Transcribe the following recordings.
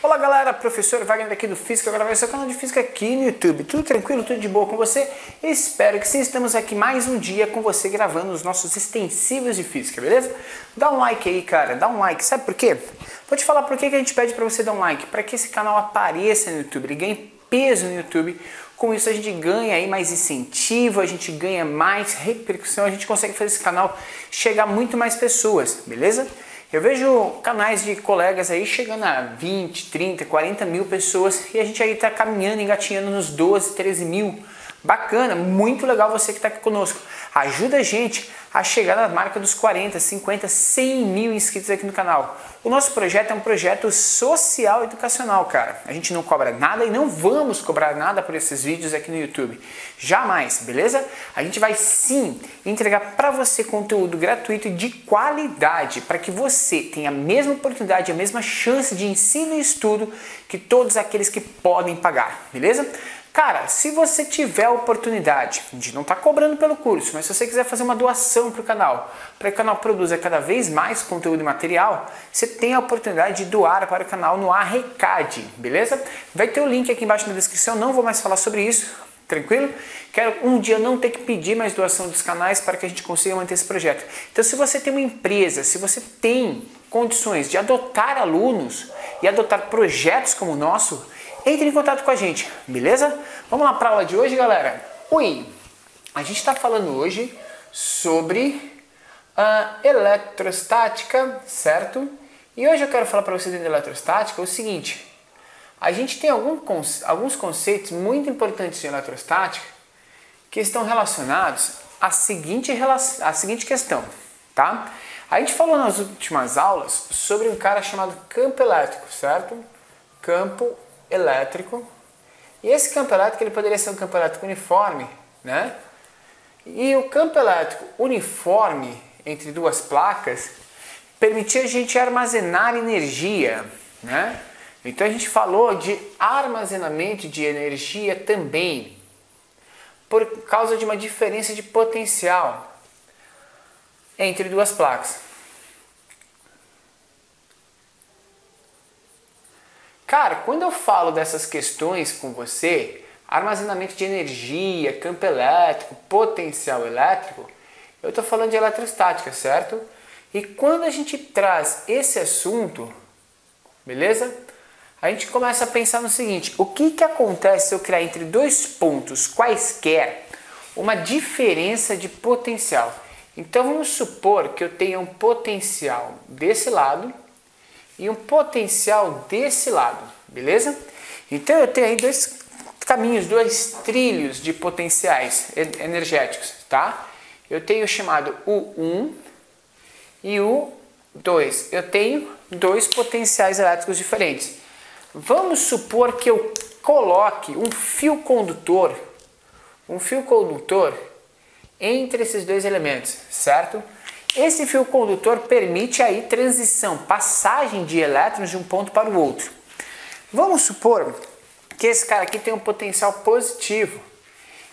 Olá galera, professor Wagner aqui do Física, agora vai ser o canal de Física aqui no YouTube. Tudo tranquilo, tudo de boa com você? Espero que sim, estamos aqui mais um dia com você gravando os nossos extensivos de Física, beleza? Dá um like aí, cara, dá um like, sabe por quê? Vou te falar por que a gente pede para você dar um like, para que esse canal apareça no YouTube, ele ganhe peso no YouTube. Com isso a gente ganha aí mais incentivo, a gente ganha mais repercussão, a gente consegue fazer esse canal chegar a muito mais pessoas, beleza? Eu vejo canais de colegas aí chegando a 20, 30, 40 mil pessoas e a gente aí está caminhando, engatinhando nos 12, 13 mil. Bacana, muito legal você que está aqui conosco. Ajuda a gente a chegar na marca dos 40, 50, 100 mil inscritos aqui no canal. O nosso projeto é um projeto social e educacional, cara. A gente não cobra nada e não vamos cobrar nada por esses vídeos aqui no YouTube. Jamais, beleza? A gente vai sim entregar para você conteúdo gratuito e de qualidade para que você tenha a mesma oportunidade, a mesma chance de ensino e estudo que todos aqueles que podem pagar, beleza? Cara, se você tiver a oportunidade, a gente não está cobrando pelo curso, mas se você quiser fazer uma doação para o canal, para que o canal produza cada vez mais conteúdo e material, você tem a oportunidade de doar para o canal no Arrecade, beleza? Vai ter o link aqui embaixo na descrição, não vou mais falar sobre isso, tranquilo? Quero um dia não ter que pedir mais doação dos canais para que a gente consiga manter esse projeto. Então, se você tem uma empresa, se você tem condições de adotar alunos e adotar projetos como o nosso, entre em contato com a gente, beleza? Vamos lá para a aula de hoje, galera? Oi! A gente está falando hoje sobre eletrostática, certo? E hoje eu quero falar para vocês de eletrostática o seguinte. A gente tem alguns conceitos muito importantes de eletrostática que estão relacionados à seguinte questão, tá? A gente falou nas últimas aulas sobre um cara chamado campo elétrico, certo? Campo elétrico. E esse campo elétrico ele poderia ser um campo elétrico uniforme, né? E o campo elétrico uniforme entre duas placas permitia a gente armazenar energia, né? Então a gente falou de armazenamento de energia também, por causa de uma diferença de potencial entre duas placas. Cara, quando eu falo dessas questões com você, armazenamento de energia, campo elétrico, potencial elétrico, eu estou falando de eletrostática, certo? E quando a gente traz esse assunto, beleza? A gente começa a pensar no seguinte, o que acontece se eu criar entre dois pontos quaisquer uma diferença de potencial? Então vamos supor que eu tenha um potencial desse lado e um potencial desse lado, beleza? Então eu tenho aí dois caminhos, dois trilhos de potenciais energéticos, tá? Eu tenho o chamado U1 e U2. Eu tenho dois potenciais elétricos diferentes. Vamos supor que eu coloque um fio condutor entre esses dois elementos, certo? Esse fio condutor permite aí transição, passagem de elétrons de um ponto para o outro. Vamos supor que esse cara aqui tem um potencial positivo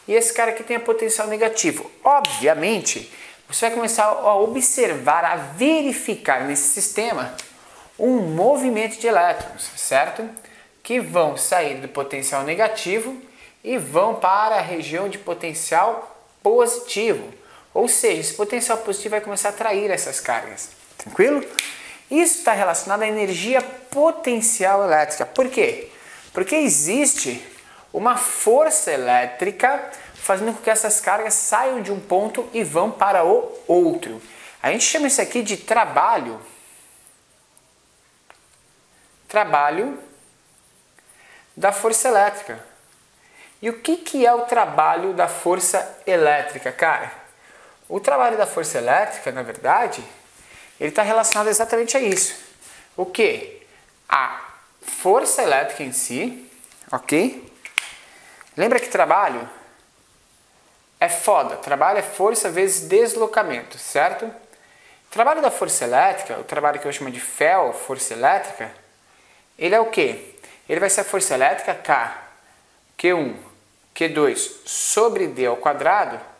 e esse cara aqui tem um potencial negativo. Obviamente, você vai começar a observar, a verificar nesse sistema um movimento de elétrons, certo? Que vão sair do potencial negativo e vão para a região de potencial positivo. Ou seja, esse potencial positivo vai começar a atrair essas cargas. Tranquilo? Isso está relacionado à energia potencial elétrica. Por quê? Porque existe uma força elétrica fazendo com que essas cargas saiam de um ponto e vão para o outro. A gente chama isso aqui de trabalho da força elétrica. E o que é o trabalho da força elétrica, cara? O trabalho da força elétrica, na verdade, ele está relacionado exatamente a isso. O quê? A força elétrica em si, ok? Lembra que trabalho é foda. Trabalho é força vezes deslocamento, certo? O trabalho da força elétrica, o trabalho que eu chamo de FeL, força elétrica, ele é o quê? Ele vai ser a força elétrica K, Q1, Q2 sobre D ao quadrado,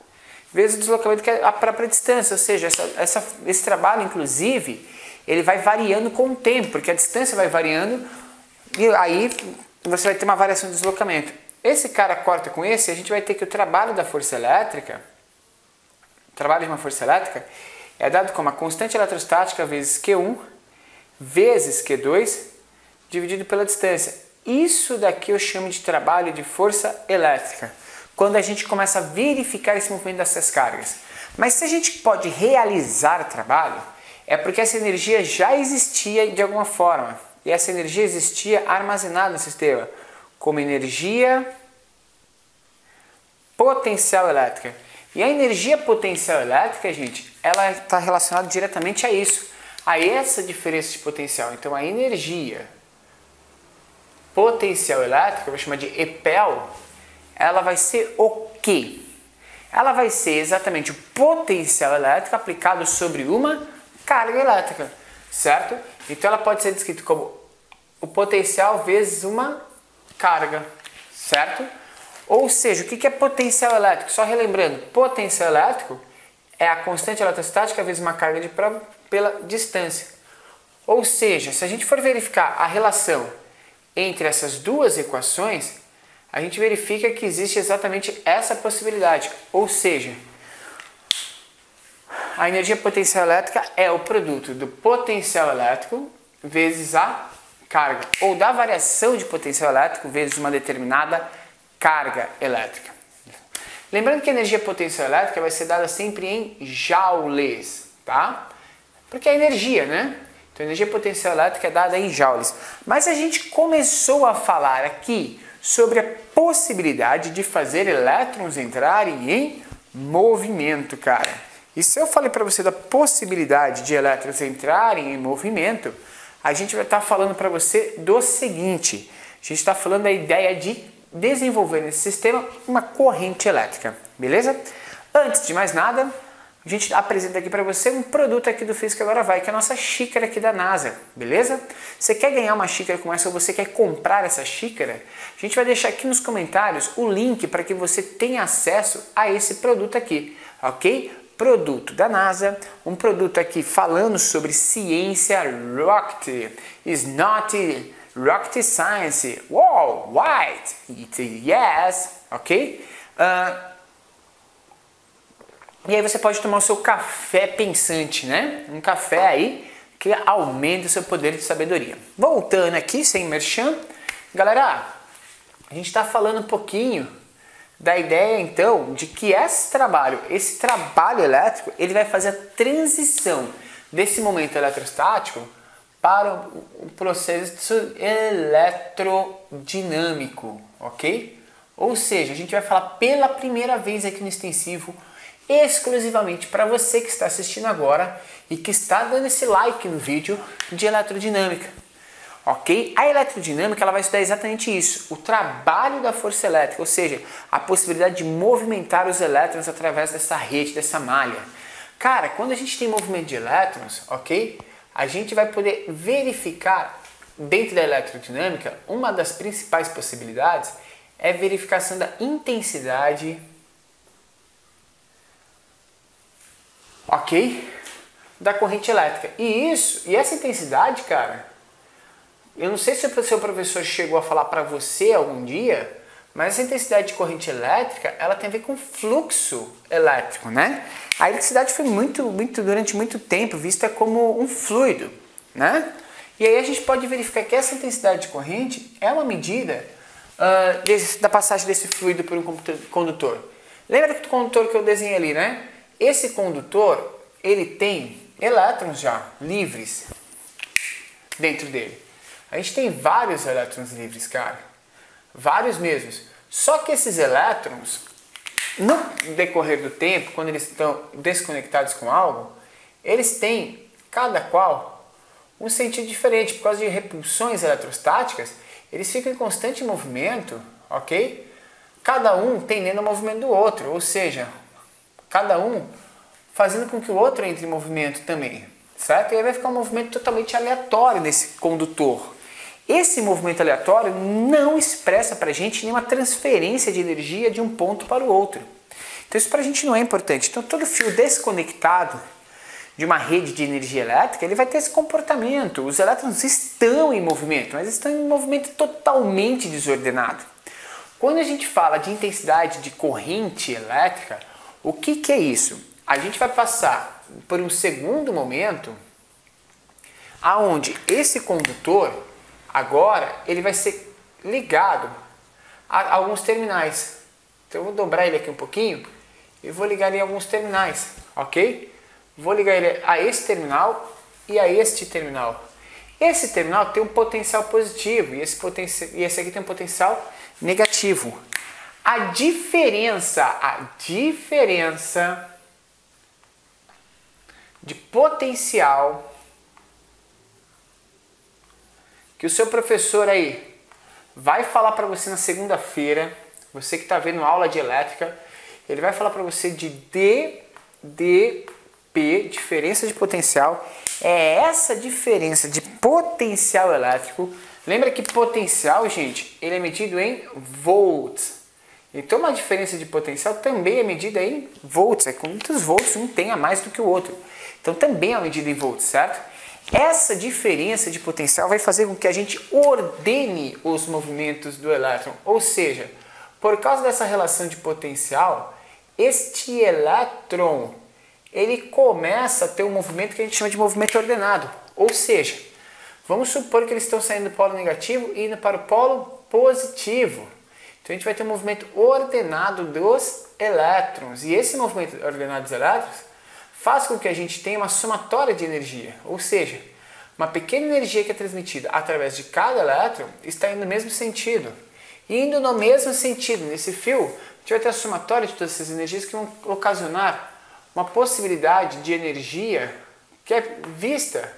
vezes o deslocamento que é a própria distância, ou seja, esse trabalho, inclusive, ele vai variando com o tempo, porque a distância vai variando E aí você vai ter uma variação de deslocamento. Esse cara corta com esse, a gente vai ter que o trabalho da força elétrica, o trabalho de uma força elétrica, é dado como a constante eletrostática vezes Q1 vezes Q2 dividido pela distância. Isso daqui eu chamo de trabalho de força elétrica, quando a gente começa a verificar esse movimento dessas cargas. Mas se a gente pode realizar trabalho, é porque essa energia já existia de alguma forma. E essa energia existia armazenada no sistema, como energia potencial elétrica. E a energia potencial elétrica, gente, ela está relacionada diretamente a isso, a essa diferença de potencial. Então a energia potencial elétrica, eu vou chamar de EPEL, ela vai ser o quê? Ela vai ser exatamente o potencial elétrico aplicado sobre uma carga elétrica, certo? Então ela pode ser descrita como o potencial vezes uma carga, certo? Ou seja, o que é potencial elétrico? Só relembrando, potencial elétrico é a constante eletrostática vezes uma carga de prova pela distância. Ou seja, se a gente for verificar a relação entre essas duas equações, a gente verifica que existe exatamente essa possibilidade. Ou seja, a energia potencial elétrica é o produto do potencial elétrico vezes a carga, ou da variação de potencial elétrico vezes uma determinada carga elétrica. Lembrando que a energia potencial elétrica vai ser dada sempre em joules, tá? Porque é energia, né? Então a energia potencial elétrica é dada em joules. Mas a gente começou a falar aqui sobre a possibilidade de fazer elétrons entrarem em movimento, cara. E se eu falei para você da possibilidade de elétrons entrarem em movimento, a gente vai estar falando para você do seguinte: a gente está falando da ideia de desenvolver nesse sistema uma corrente elétrica, beleza? Antes de mais nada, a gente apresenta aqui para você um produto aqui do Física Agora Vai, que é a nossa xícara aqui da NASA, beleza? Você quer ganhar uma xícara como essa ou você quer comprar essa xícara? A gente vai deixar aqui nos comentários o link para que você tenha acesso a esse produto aqui, ok? Produto da NASA, um produto aqui falando sobre ciência rocket, is not rocket science, wow, white, yes, ok? E aí você pode tomar o seu café pensante, né? Um café aí que aumenta o seu poder de sabedoria. Voltando aqui, sem merchan, galera, a gente está falando um pouquinho da ideia então de que esse trabalho elétrico, ele vai fazer a transição desse momento eletrostático para o processo eletrodinâmico, ok? Ou seja, a gente vai falar pela primeira vez aqui no extensivo exclusivamente para você que está assistindo agora e que está dando esse like no vídeo de eletrodinâmica, ok? A eletrodinâmica ela vai estudar exatamente isso, o trabalho da força elétrica, ou seja, a possibilidade de movimentar os elétrons através dessa rede, dessa malha. Cara, quando a gente tem movimento de elétrons, ok? A gente vai poder verificar dentro da eletrodinâmica, uma das principais possibilidades é a verificação da intensidade, ok? Da corrente elétrica. E essa intensidade, cara, eu não sei se o seu professor chegou a falar para você algum dia, mas essa intensidade de corrente elétrica, ela tem a ver com fluxo elétrico, né? A eletricidade foi durante muito tempo vista como um fluido, né? E aí a gente pode verificar que essa intensidade de corrente é uma medida da passagem desse fluido por um condutor. Lembra do condutor que eu desenhei ali, né? Esse condutor, ele tem elétrons já livres dentro dele. A gente tem vários elétrons livres, cara. Vários mesmos. Só que esses elétrons, no decorrer do tempo, quando eles estão desconectados com algo, eles têm, cada qual, um sentido diferente. Por causa de repulsões eletrostáticas, eles ficam em constante movimento, ok? Cada um tendendo ao movimento do outro, ou seja, cada um fazendo com que o outro entre em movimento também, certo? E aí vai ficar um movimento totalmente aleatório nesse condutor. Esse movimento aleatório não expressa para a gente nenhuma transferência de energia de um ponto para o outro. Então isso para a gente não é importante. Então todo fio desconectado de uma rede de energia elétrica, ele vai ter esse comportamento. Os elétrons estão em movimento, mas estão em um movimento totalmente desordenado. Quando a gente fala de intensidade de corrente elétrica, o que é isso? A gente vai passar por um segundo momento aonde esse condutor, agora, ele vai ser ligado a alguns terminais. Então eu vou dobrar ele aqui um pouquinho e vou ligar ele em alguns terminais, ok? Vou ligar ele a esse terminal e a este terminal. Esse terminal tem um potencial positivo e esse aqui tem um potencial negativo. A diferença de potencial que o seu professor aí vai falar para você na segunda-feira, você que está vendo aula de elétrica, ele vai falar para você de DDP, diferença de potencial. É essa diferença de potencial elétrico. Lembra que potencial, gente, ele é medido em volts. Então uma diferença de potencial também é medida em volts. É quantos volts um tem a mais do que o outro. Então também é medida em volts, certo? Essa diferença de potencial vai fazer com que a gente ordene os movimentos do elétron. Ou seja, por causa dessa relação de potencial, este elétron ele começa a ter um movimento que a gente chama de movimento ordenado. Ou seja, vamos supor que eles estão saindo do polo negativo e indo para o polo positivo. Então a gente vai ter um movimento ordenado dos elétrons. E esse movimento ordenado dos elétrons faz com que a gente tenha uma somatória de energia. Ou seja, uma pequena energia que é transmitida através de cada elétron está indo no mesmo sentido. Indo no mesmo sentido, nesse fio, a gente vai ter a somatória de todas essas energias que vão ocasionar uma possibilidade de energia que é vista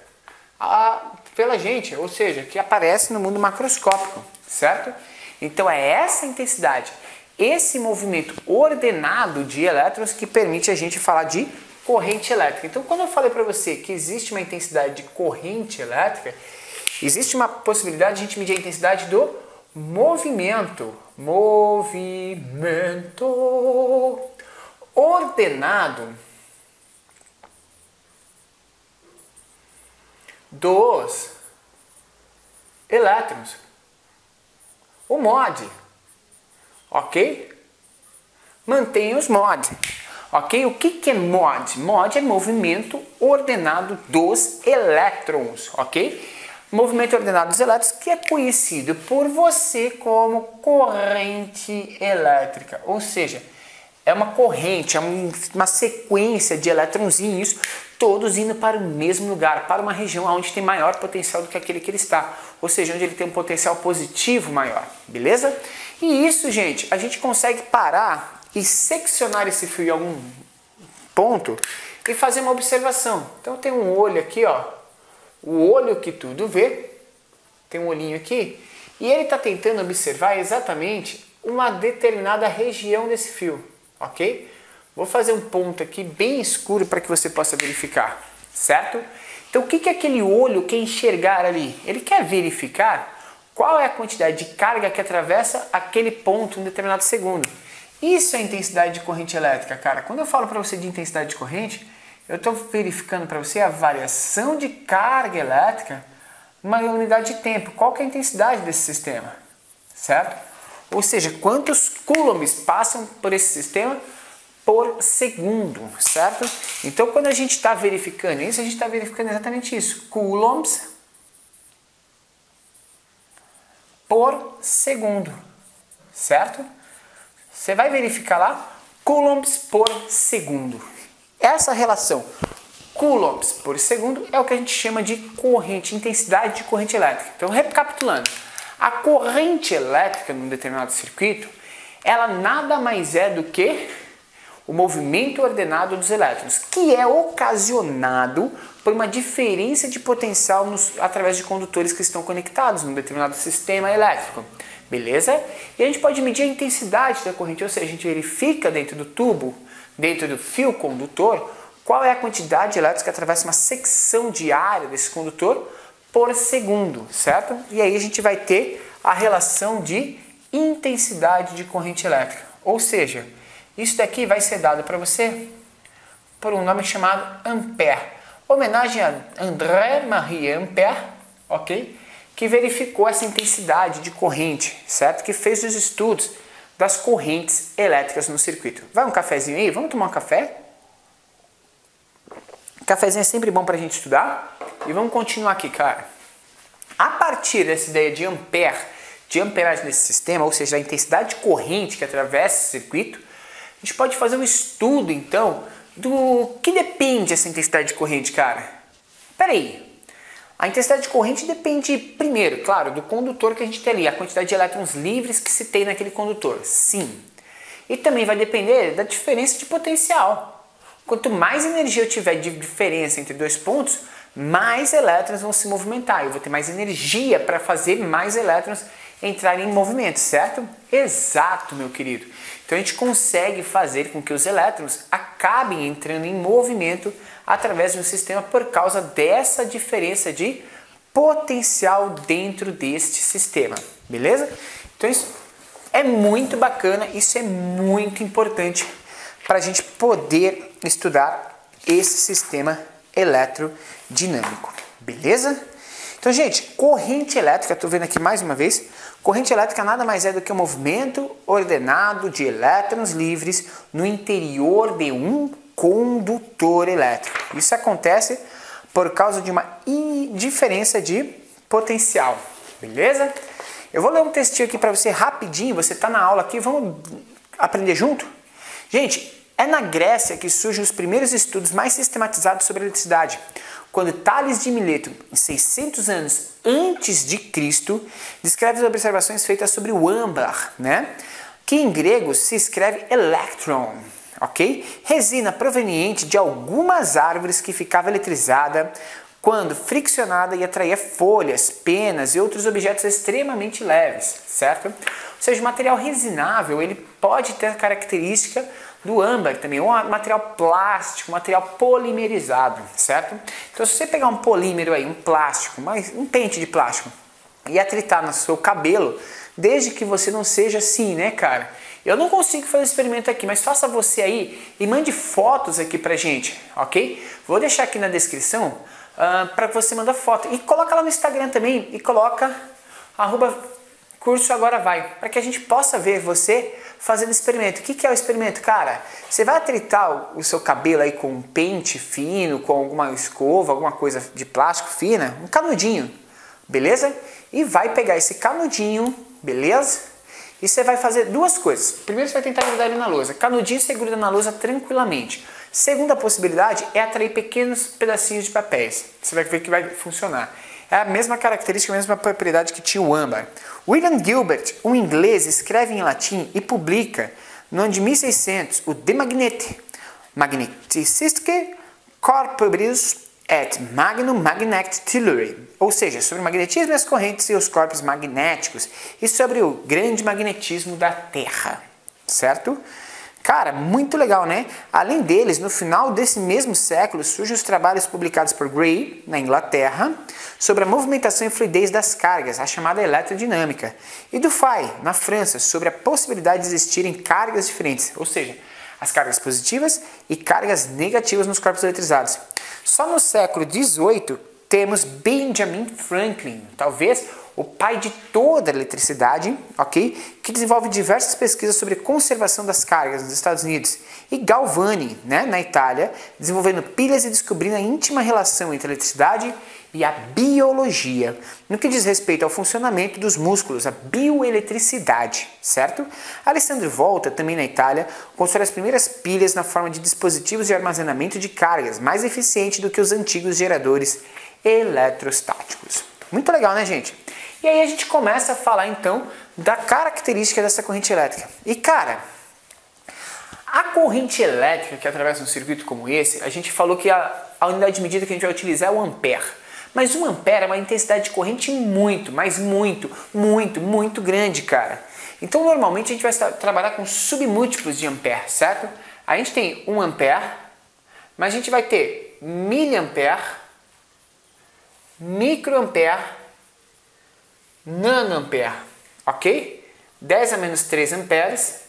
pela gente, ou seja, que aparece no mundo macroscópico, certo? Então é essa intensidade, esse movimento ordenado de elétrons que permite a gente falar de corrente elétrica. Então quando eu falei para você que existe uma intensidade de corrente elétrica, existe uma possibilidade de a gente medir a intensidade do movimento ordenado dos elétrons, o MOD, ok? Mantenha os MOD, ok? O que é MOD? MOD é movimento ordenado dos elétrons, ok? Movimento ordenado dos elétrons que é conhecido por você como corrente elétrica, ou seja, é uma corrente, é uma sequência de eletronzinhos, todos indo para o mesmo lugar, para uma região onde tem maior potencial do que aquele que ele está, ou seja, onde ele tem um potencial positivo maior, beleza? E isso, gente, a gente consegue parar e seccionar esse fio em algum ponto e fazer uma observação. Então tem um olho aqui, ó, o olho que tudo vê, tem um olhinho aqui, e ele está tentando observar exatamente uma determinada região desse fio. Ok? Vou fazer um ponto aqui bem escuro para que você possa verificar, certo? Então o que aquele olho quer enxergar ali? Ele quer verificar qual é a quantidade de carga que atravessa aquele ponto em um determinado segundo. Isso é a intensidade de corrente elétrica, cara. Quando eu falo para você de intensidade de corrente, eu estou verificando para você a variação de carga elétrica numa unidade de tempo. Qual que é a intensidade desse sistema, certo? Ou seja, quantos coulombs passam por esse sistema por segundo, certo? Então, quando a gente está verificando isso, a gente está verificando exatamente isso. Coulombs por segundo, certo? Você vai verificar lá, coulombs por segundo. Essa relação, coulombs por segundo, é o que a gente chama de corrente, intensidade de corrente elétrica. Então, recapitulando. A corrente elétrica num determinado circuito, ela nada mais é do que o movimento ordenado dos elétrons, que é ocasionado por uma diferença de potencial através de condutores que estão conectados num determinado sistema elétrico. Beleza? E a gente pode medir a intensidade da corrente, ou seja, a gente verifica dentro do tubo, dentro do fio condutor, qual é a quantidade elétrica que atravessa uma secção de área desse condutor por segundo, certo? E aí a gente vai ter a relação de intensidade de corrente elétrica. Ou seja, isso daqui vai ser dado para você por um nome chamado ampere. Homenagem a André-Marie Ampère, ok? Que verificou essa intensidade de corrente, certo? Que fez os estudos das correntes elétricas no circuito. Vai um cafezinho aí? Vamos tomar um café? Cafezinho é sempre bom para a gente estudar. E vamos continuar aqui, cara. A partir dessa ideia de ampere, de amperagem desse sistema, ou seja, da intensidade de corrente que atravessa esse circuito, a gente pode fazer um estudo, então, do que depende essa intensidade de corrente, cara. Peraí. A intensidade de corrente depende, primeiro, claro, do condutor que a gente tem ali, a quantidade de elétrons livres que se tem naquele condutor. Sim. E também vai depender da diferença de potencial. Quanto mais energia eu tiver de diferença entre dois pontos, mais elétrons vão se movimentar. Eu vou ter mais energia para fazer mais elétrons entrarem em movimento, certo? Exato, meu querido. Então a gente consegue fazer com que os elétrons acabem entrando em movimento através de um sistema por causa dessa diferença de potencial dentro deste sistema, beleza? Então isso é muito bacana, isso é muito importante para a gente poder estudar esse sistema eletrodinâmico, beleza? Então, gente, corrente elétrica, estou vendo aqui mais uma vez, corrente elétrica nada mais é do que o movimento ordenado de elétrons livres no interior de um condutor elétrico. Isso acontece por causa de uma diferença de potencial, beleza? Eu vou ler um textinho aqui para você rapidinho, você está na aula aqui, vamos aprender junto? Gente, é na Grécia que surgem os primeiros estudos mais sistematizados sobre a eletricidade, quando Tales de Mileto, em 600 anos antes de Cristo, descreve as observações feitas sobre o âmbar, né? Que em grego se escreve electron, ok? Resina proveniente de algumas árvores que ficava eletrizada quando friccionada e atraía folhas, penas e outros objetos extremamente leves, certo? Ou seja, o material resinável ele pode ter a característica do âmbar também, ou material plástico, material polimerizado, certo? Então se você pegar um polímero aí, um plástico, um pente de plástico e atritar no seu cabelo, desde que você não seja assim, né, cara? Eu não consigo fazer experimento aqui, mas faça você aí e mande fotos aqui pra gente, ok? Vou deixar aqui na descrição para você mandar foto e coloca lá no Instagram também e coloca @curso agora vai, para que a gente possa ver você fazendo experimento. O que é o experimento, cara? Você vai atritar o seu cabelo aí com um pente fino, com alguma escova, alguma coisa de plástico fina, um canudinho, beleza? E vai pegar esse canudinho, beleza? E você vai fazer duas coisas. Primeiro você vai tentar grudar ele na lousa. Canudinho você gruda na lousa tranquilamente. Segunda possibilidade é atrair pequenos pedacinhos de papéis. Você vai ver que vai funcionar. É a mesma característica, a mesma propriedade que tinha o âmbar. William Gilbert, um inglês, escreve em latim e publica no ano de 1600 o De Magneticisque Corporis et Magnum Magnetic Theory, ou seja, sobre o magnetismo e as correntes e os corpos magnéticos e sobre o grande magnetismo da Terra, certo? Cara, muito legal, né? Além deles, no final desse mesmo século, surgem os trabalhos publicados por Gray, na Inglaterra, sobre a movimentação e fluidez das cargas, a chamada eletrodinâmica, e Dufay, na França, sobre a possibilidade de existirem cargas diferentes, ou seja, as cargas positivas e cargas negativas nos corpos eletrizados. Só no século XVIII temos Benjamin Franklin, talvez o pai de toda a eletricidade, ok? Que desenvolve diversas pesquisas sobre conservação das cargas nos Estados Unidos. E Galvani, né, na Itália, desenvolvendo pilhas e descobrindo a íntima relação entre a eletricidade e a biologia, no que diz respeito ao funcionamento dos músculos, a bioeletricidade, certo? Alessandro Volta, também na Itália, constrói as primeiras pilhas na forma de dispositivos de armazenamento de cargas, mais eficiente do que os antigos geradores eletrostáticos. Muito legal, né, gente? E aí a gente começa a falar, então, da característica dessa corrente elétrica. E, cara, a corrente elétrica que atravessa um circuito como esse, a gente falou que a unidade de medida que a gente vai utilizar é o ampere. Mas 1 ampere é uma intensidade de corrente muito grande, cara. Então, normalmente, a gente vai trabalhar com submúltiplos de ampere, certo? A gente tem 1 ampere, mas a gente vai ter miliampere, microampere, nanoampere, ok? 10 a menos 3 amperes,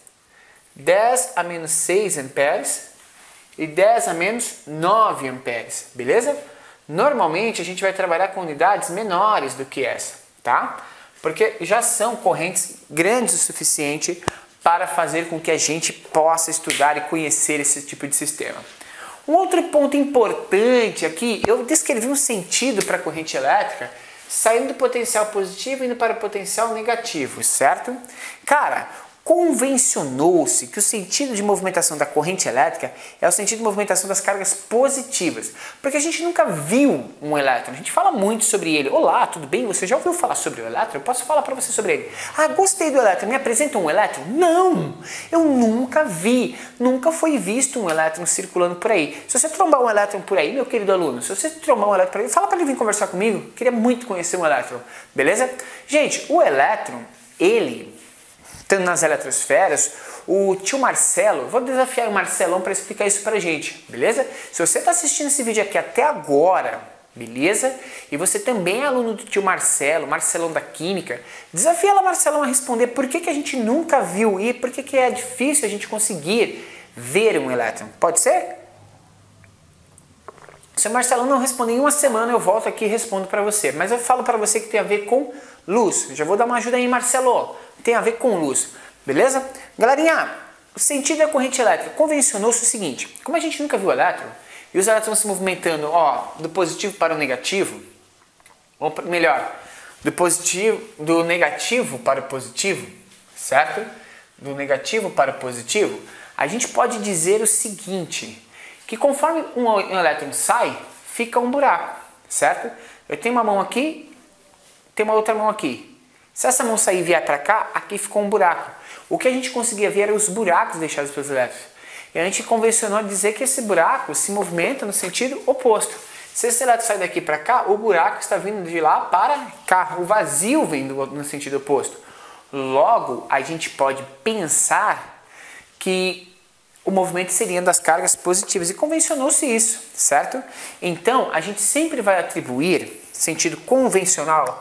10 a menos 6 amperes e 10 a menos 9 amperes, beleza? Normalmente a gente vai trabalhar com unidades menores do que essa, tá? Porque já são correntes grandes o suficiente para fazer com que a gente possa estudar e conhecer esse tipo de sistema. Um outro ponto importante aqui, eu descrevi um sentido para a corrente elétrica saindo do potencial positivo e indo para o potencial negativo, certo? Cara, convencionou-se que o sentido de movimentação da corrente elétrica é o sentido de movimentação das cargas positivas, porque a gente nunca viu um elétron, a gente fala muito sobre ele. Olá, tudo bem? Você já ouviu falar sobre o elétron? Eu posso falar para você sobre ele. Ah, gostei do elétron, me apresenta um elétron? Não, eu nunca vi, nunca foi visto um elétron circulando por aí. Se você trombar um elétron por aí, meu querido aluno, se você trombar um elétron por aí, fala para ele vir conversar comigo, queria muito conhecer um elétron, beleza? Gente, o elétron, ele... Estando nas eletrosferas, o tio Marcelo, vou desafiar o Marcelão para explicar isso pra gente, beleza? Se você está assistindo esse vídeo aqui até agora, beleza? E você também é aluno do tio Marcelo, Marcelão da Química, desafia lá Marcelão a responder por que a gente nunca viu e por que é difícil a gente conseguir ver um elétron. Pode ser? Se o Marcelão não responder em uma semana, eu volto aqui e respondo para você. Mas eu falo para você que tem a ver com luz. Já vou dar uma ajuda aí, Marcelo. Tem a ver com luz, beleza? Galerinha, o sentido da corrente elétrica convencionou-se o seguinte. Como a gente nunca viu elétron, e os elétrons se movimentando do positivo para o negativo, ou melhor, do negativo para o positivo, certo? Do negativo para o positivo, a gente pode dizer o seguinte... que conforme um elétron sai, fica um buraco, certo? Eu tenho uma mão aqui, tem uma outra mão aqui. Se essa mão sair e vier para cá, aqui ficou um buraco. O que a gente conseguia ver eram os buracos deixados pelos elétrons. E a gente convencionou dizer que esse buraco se movimenta no sentido oposto. Se esse elétron sai daqui para cá, o buraco está vindo de lá para cá. O vazio vem no sentido oposto. Logo, a gente pode pensar que o movimento seria das cargas positivas. E convencionou-se isso, certo? Então, a gente sempre vai atribuir, sentido convencional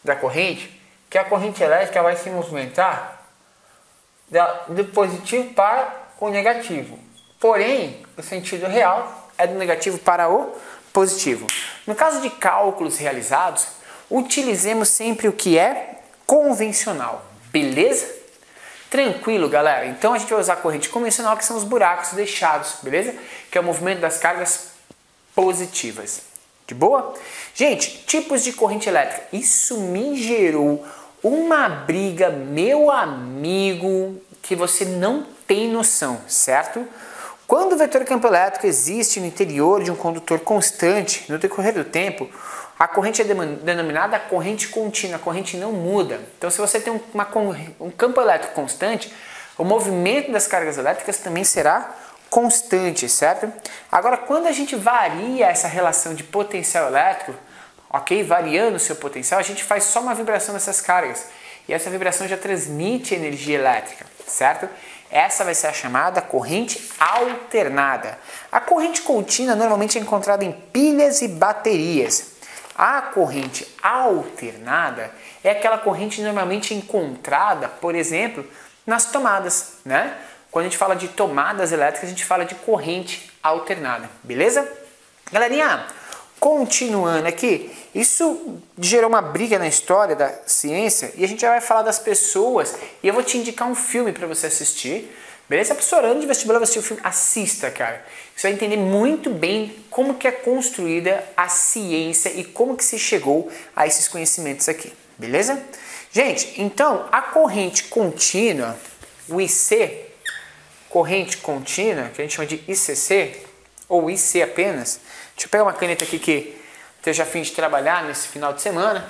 da corrente, que a corrente elétrica vai se movimentar do positivo para o negativo. Porém, o sentido real é do negativo para o positivo. No caso de cálculos realizados, utilizemos sempre o que é convencional. Beleza? Tranquilo, galera? Então a gente vai usar a corrente convencional, que são os buracos deixados, beleza? Que é o movimento das cargas positivas. De boa? Gente, tipos de corrente elétrica. Isso me gerou uma briga, meu amigo, que você não tem noção, certo? Quando o vetor campo elétrico existe no interior de um condutor constante, no decorrer do tempo, a corrente é denominada corrente contínua, a corrente não muda. Então, se você tem um campo elétrico constante, o movimento das cargas elétricas também será constante, certo? Agora, quando a gente varia essa relação de potencial elétrico, ok? Variando o seu potencial, a gente faz só uma vibração dessas cargas. E essa vibração já transmite energia elétrica, certo? Essa vai ser a chamada corrente alternada. A corrente contínua normalmente é encontrada em pilhas e baterias. A corrente alternada é aquela corrente normalmente encontrada, por exemplo, nas tomadas, né? Quando a gente fala de tomadas elétricas, a gente fala de corrente alternada, beleza? Galerinha, continuando aqui, isso gerou uma briga na história da ciência e a gente já vai falar das pessoas e eu vou te indicar um filme para você assistir, beleza? A pessoa orando de vestibular vai assistir o filme, assista, cara. Você vai entender muito bem como que é construída a ciência e como que se chegou a esses conhecimentos aqui, beleza? Gente, então a corrente contínua, o IC, corrente contínua, que a gente chama de ICC, ou IC apenas. Deixa eu pegar uma caneta aqui que esteja a fim de trabalhar nesse final de semana.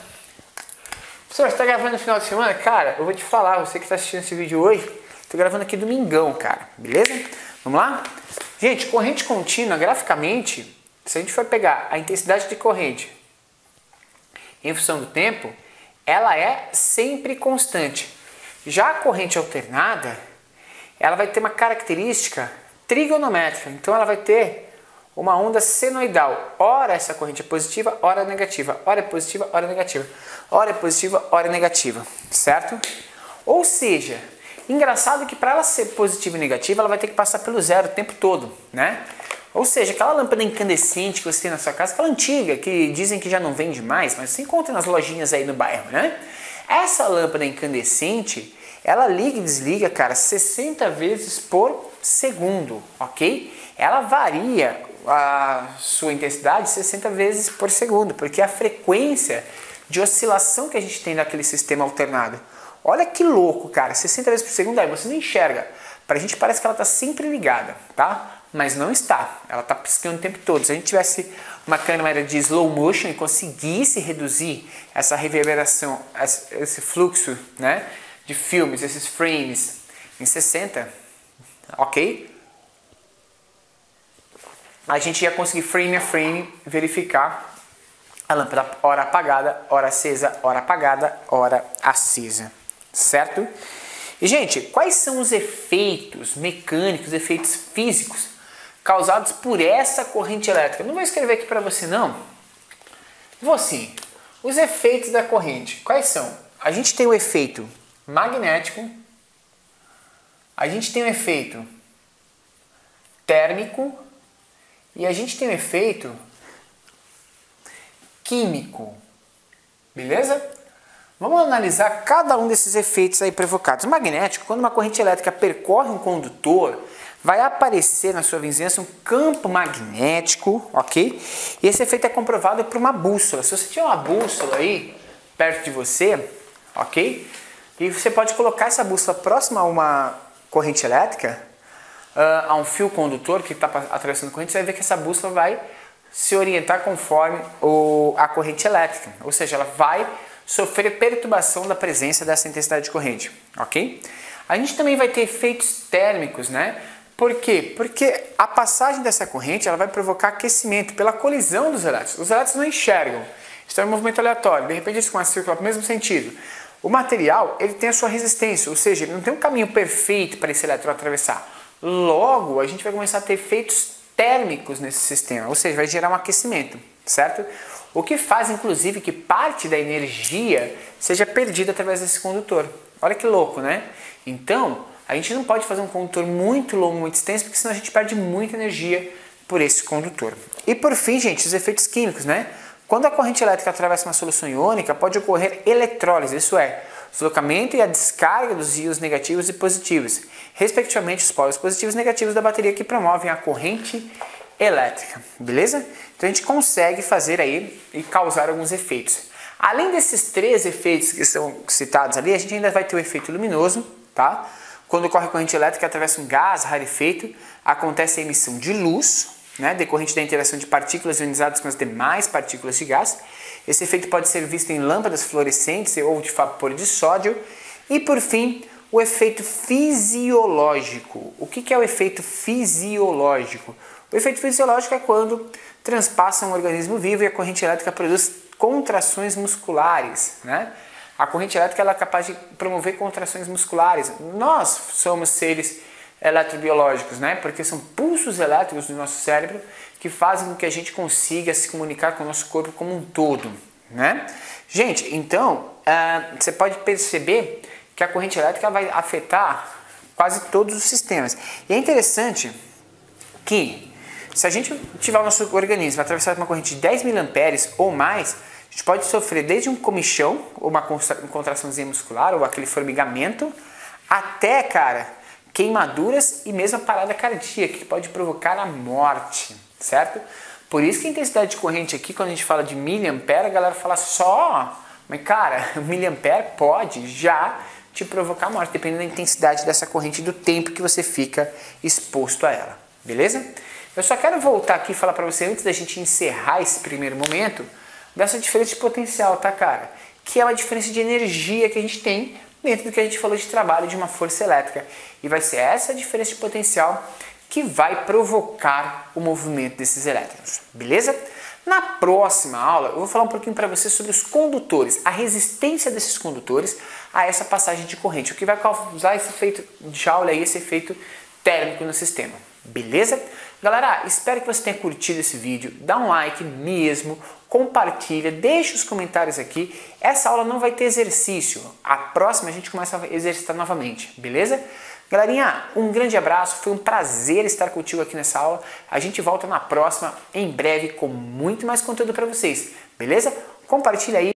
Professor, você está gravando no final de semana? Cara, eu vou te falar, você que está assistindo esse vídeo hoje, estou gravando aqui domingão, cara, beleza? Vamos lá? Gente, corrente contínua, graficamente, se a gente for pegar a intensidade de corrente em função do tempo, ela é sempre constante. Já a corrente alternada, ela vai ter uma característica trigonométrica, então ela vai ter uma onda senoidal. Ora essa corrente é positiva, ora negativa. Ora é positiva, ora é negativa. Ora é positiva, ora é negativa. Certo? Ou seja, engraçado que para ela ser positiva e negativa, ela vai ter que passar pelo zero o tempo todo, né? Ou seja, aquela lâmpada incandescente que você tem na sua casa, aquela antiga, que dizem que já não vende mais, mas você encontra nas lojinhas aí no bairro, né? Essa lâmpada incandescente, ela liga e desliga, cara, 60 vezes por segundo, ok? Ela varia a sua intensidade 60 vezes por segundo, porque a frequência de oscilação que a gente tem naquele sistema alternado. Olha que louco, cara, 60 vezes por segundo, aí você não enxerga. Pra gente parece que ela está sempre ligada, tá? Mas não está, ela está piscando o tempo todo. Se a gente tivesse uma câmera de slow motion e conseguisse reduzir essa reverberação, esse fluxo, né, de filmes, esses frames em 60, ok? A gente ia conseguir frame a frame verificar a lâmpada hora apagada, hora acesa, hora apagada, hora acesa, certo? E gente, quais são os efeitos mecânicos, efeitos físicos causados por essa corrente elétrica? Não vou escrever aqui para você não. Vou sim. Os efeitos da corrente, quais são? A gente tem o efeito magnético, a gente tem o efeito térmico e a gente tem o efeito químico. Beleza? Vamos analisar cada um desses efeitos aí provocados. O magnético, quando uma corrente elétrica percorre um condutor, vai aparecer na sua vizinhança um campo magnético, ok? E esse efeito é comprovado por uma bússola. Se você tiver uma bússola aí perto de você, ok? E você pode colocar essa bússola próxima a uma corrente elétrica, a um fio condutor que está atravessando a corrente, você vai ver que essa bússola vai se orientar conforme a corrente elétrica. Ou seja, ela vai sofrer perturbação da presença dessa intensidade de corrente, ok? A gente também vai ter efeitos térmicos, né? Por quê? Porque a passagem dessa corrente ela vai provocar aquecimento pela colisão dos elétrons. Os elétrons não enxergam, estão em movimento aleatório, de repente eles começam a circular para o mesmo sentido. O material ele tem a sua resistência, ou seja, ele não tem um caminho perfeito para esse elétron atravessar. Logo, a gente vai começar a ter efeitos térmicos nesse sistema, ou seja, vai gerar um aquecimento, certo? O que faz, inclusive, que parte da energia seja perdida através desse condutor. Olha que louco, né? Então, a gente não pode fazer um condutor muito longo, muito extenso, porque senão a gente perde muita energia por esse condutor. E por fim, gente, os efeitos químicos, né? Quando a corrente elétrica atravessa uma solução iônica, pode ocorrer eletrólise, isso é, o deslocamento e a descarga dos íons negativos e positivos, respectivamente os polos positivos e negativos da bateria que promovem a corrente elétrica, beleza? Então a gente consegue fazer aí e causar alguns efeitos. Além desses três efeitos que são citados ali, a gente ainda vai ter o efeito luminoso, tá? Quando ocorre corrente elétrica atravessa um gás rarefeito, acontece a emissão de luz, né, decorrente da interação de partículas ionizadas com as demais partículas de gás. Esse efeito pode ser visto em lâmpadas fluorescentes ou de vapor de sódio. E por fim, o efeito fisiológico. O que é o efeito fisiológico? O efeito fisiológico é quando transpassa um organismo vivo e a corrente elétrica produz contrações musculares, né? A corrente elétrica ela é capaz de promover contrações musculares. Nós somos seres eletrobiológicos, né? Porque são pulsos elétricos do nosso cérebro que fazem com que a gente consiga se comunicar com o nosso corpo como um todo, né? Gente, então, você pode perceber que a corrente elétrica vai afetar quase todos os sistemas. E é interessante que, se a gente tiver o nosso organismo atravessado por uma corrente de 10 mA ou mais, a gente pode sofrer desde um comichão, ou uma contraçãozinha muscular, ou aquele formigamento, até, cara, queimaduras e mesmo a parada cardíaca, que pode provocar a morte, certo? Por isso que a intensidade de corrente aqui, quando a gente fala de miliampere, a galera fala só, mas cara, miliampere pode já te provocar a morte, dependendo da intensidade dessa corrente e do tempo que você fica exposto a ela, beleza? Eu só quero voltar aqui e falar para você, antes da gente encerrar esse primeiro momento, dessa diferença de potencial, tá, cara? Que é uma diferença de energia que a gente tem dentro do que a gente falou de trabalho de uma força elétrica. E vai ser essa diferença de potencial que vai provocar o movimento desses elétrons, beleza? Na próxima aula, eu vou falar um pouquinho para você sobre os condutores, a resistência desses condutores a essa passagem de corrente, o que vai causar esse efeito de Joule aí, esse efeito térmico no sistema, beleza? Galera, espero que você tenha curtido esse vídeo, dá um like mesmo, compartilha, deixa os comentários aqui. Essa aula não vai ter exercício, a próxima a gente começa a exercitar novamente, beleza? Galerinha, um grande abraço, foi um prazer estar contigo aqui nessa aula. A gente volta na próxima, em breve, com muito mais conteúdo para vocês, beleza? Compartilha aí.